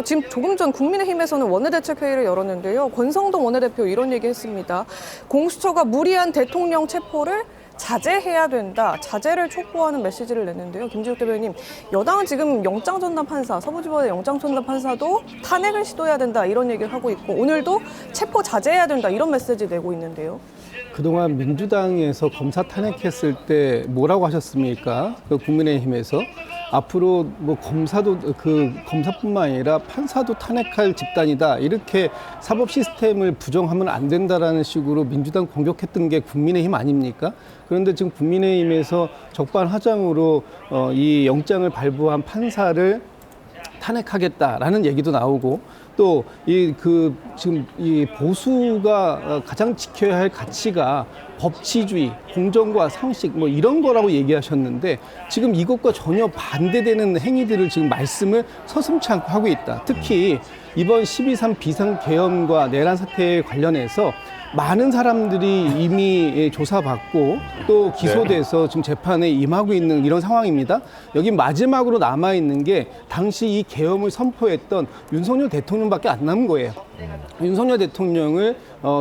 지금 조금 전 국민의힘에서는 원내대책회의를 열었는데요. 권성동 원내대표 이런 얘기했습니다. 공수처가 무리한 대통령 체포를 자제해야 된다. 자제를 촉구하는 메시지를 냈는데요. 김지욱 대변인, 여당은 지금 영장전담 판사, 서부지법의 영장전담 판사도 탄핵을 시도해야 된다 이런 얘기를 하고 있고 오늘도 체포 자제해야 된다 이런 메시지 내고 있는데요. 그동안 민주당에서 검사 탄핵했을 때 뭐라고 하셨습니까? 그 국민의힘에서 앞으로 뭐 검사뿐만 아니라 판사도 탄핵할 집단이다. 이렇게 사법 시스템을 부정하면 안 된다라는 식으로 민주당 공격했던 게 국민의힘 아닙니까? 그런데 지금 국민의힘에서 적반하장으로 이 영장을 발부한 판사를 탄핵하겠다라는 얘기도 나오고 또 지금 이 보수가 가장 지켜야 할 가치가 법치주의, 공정과 상식 뭐 이런 거라고 얘기하셨는데 지금 이것과 전혀 반대되는 행위들을 지금 말씀을 서슴지 않고 하고 있다. 특히 이번 12.3 비상계엄과 내란 사태에 관련해서 많은 사람들이 이미 조사받고 또 기소돼서 지금 재판에 임하고 있는 이런 상황입니다. 여기 마지막으로 남아있는 게 당시 이 계엄을 선포했던 윤석열 대통령밖에 안 남은 거예요. 윤석열 대통령을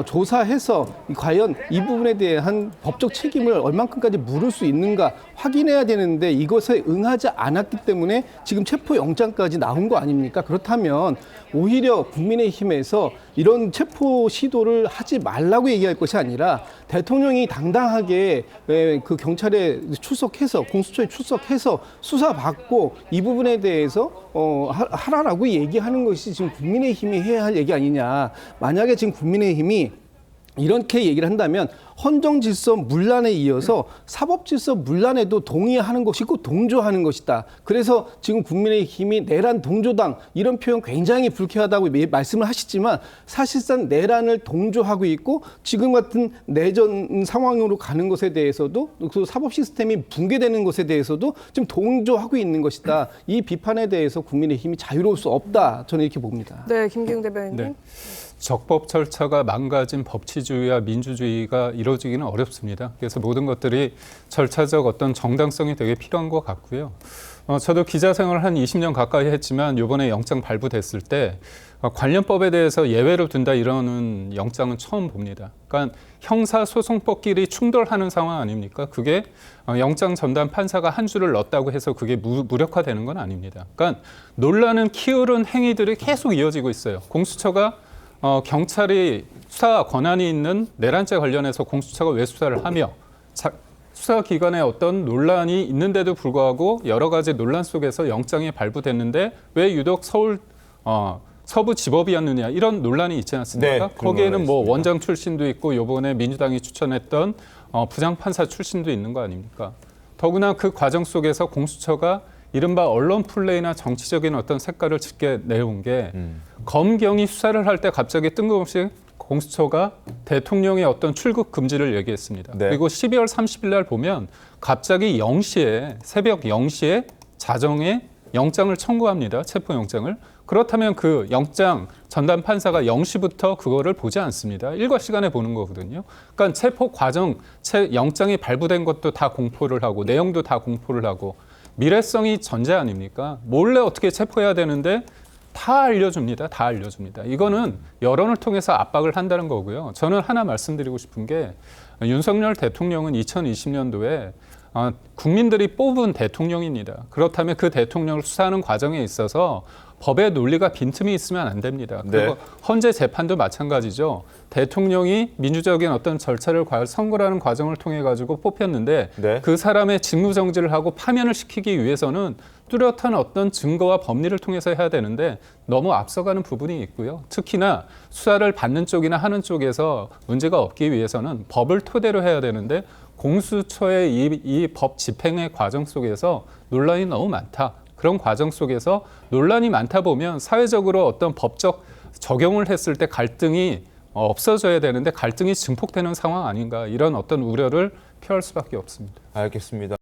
조사해서 과연 이 부분에 대한 법적 책임을 얼만큼까지 물을 수 있는가 확인해야 되는데 이것에 응하지 않았기 때문에 지금 체포영장까지 나온 거 아닙니까? 그렇다면 오히려 국민의힘에서 이런 체포 시도를 하지 말라고 얘기할 것이 아니라 대통령이 당당하게 그 경찰에 출석해서 공수처에 출석해서 수사받고 이 부분에 대해서 하라라고 얘기하는 것이 지금 국민의힘이 해야 할 얘기 아니냐. 만약에 지금 국민의힘이 이렇게 얘기를 한다면 헌정질서 문란에 이어서 사법질서 문란에도 동의하는 것이고 동조하는 것이다. 그래서 지금 국민의힘이 내란 동조당 이런 표현 굉장히 불쾌하다고 말씀을 하시지만 사실상 내란을 동조하고 있고 지금 같은 내전 상황으로 가는 것에 대해서도 그 사법 시스템이 붕괴되는 것에 대해서도 지금 동조하고 있는 것이다. 이 비판에 대해서 국민의힘이 자유로울 수 없다. 저는 이렇게 봅니다. 네, 김기웅 대변인님. 네. 적법 절차가 망가진 법치주의와 민주주의가 이루어지기는 어렵습니다. 그래서 모든 것들이 절차적 어떤 정당성이 되게 필요한 것 같고요. 저도 기자 생활을 한 20년 가까이 했지만 이번에 영장 발부됐을 때 관련법에 대해서 예외로 둔다 이러는 영장은 처음 봅니다. 그러니까 형사소송법끼리 충돌하는 상황 아닙니까? 그게 영장 전담 판사가 한 줄을 넣었다고 해서 그게 무력화되는 건 아닙니다. 그러니까 논란은 키우는 행위들이 계속 이어지고 있어요. 공수처가 경찰이 수사 권한이 있는 내란죄 관련해서 공수처가 왜 수사를 하며 수사기관에 어떤 논란이 있는데도 불구하고 여러 가지 논란 속에서 영장이 발부됐는데 왜 유독 서부지법이었느냐 이런 논란이 있지 않습니까? 네, 거기에는 뭐 원장 출신도 있고 이번에 민주당이 추천했던 부장판사 출신도 있는 거 아닙니까? 더구나 그 과정 속에서 공수처가 이른바 언론 플레이나 정치적인 어떤 색깔을 짙게 내온 게 검경이 수사를 할 때 갑자기 뜬금없이 공수처가 대통령의 어떤 출국 금지를 얘기했습니다. 네. 그리고 12월 30일 날 보면 갑자기 0시에 새벽 0시에 자정에 영장을 청구합니다. 체포영장을. 그렇다면 그 영장 전담 판사가 0시부터 그거를 보지 않습니다. 일과 시간에 보는 거거든요. 그러니까 체포 과정, 영장이 발부된 것도 다 공포를 하고 내용도 다 공포를 하고 미래성이 전제 아닙니까? 몰래 어떻게 체포해야 되는데 다 알려줍니다. 다 알려줍니다. 이거는 여론을 통해서 압박을 한다는 거고요. 저는 하나 말씀드리고 싶은 게 윤석열 대통령은 2020년도에 국민들이 뽑은 대통령입니다. 그렇다면 그 대통령을 수사하는 과정에 있어서 법의 논리가 빈틈이 있으면 안 됩니다. 그리고 네. 헌재 재판도 마찬가지죠. 대통령이 민주적인 어떤 절차를 선거라는 과정을 통해 가지고 뽑혔는데 네. 그 사람의 직무정지를 하고 파면을 시키기 위해서는 뚜렷한 어떤 증거와 법리를 통해서 해야 되는데 너무 앞서가는 부분이 있고요. 특히나 수사를 받는 쪽이나 하는 쪽에서 문제가 없기 위해서는 법을 토대로 해야 되는데 공수처의 이 법 집행의 과정 속에서 논란이 너무 많다. 그런 과정 속에서 논란이 많다 보면 사회적으로 어떤 법적 적용을 했을 때 갈등이 없어져야 되는데 갈등이 증폭되는 상황 아닌가 이런 어떤 우려를 표할 수밖에 없습니다. 알겠습니다.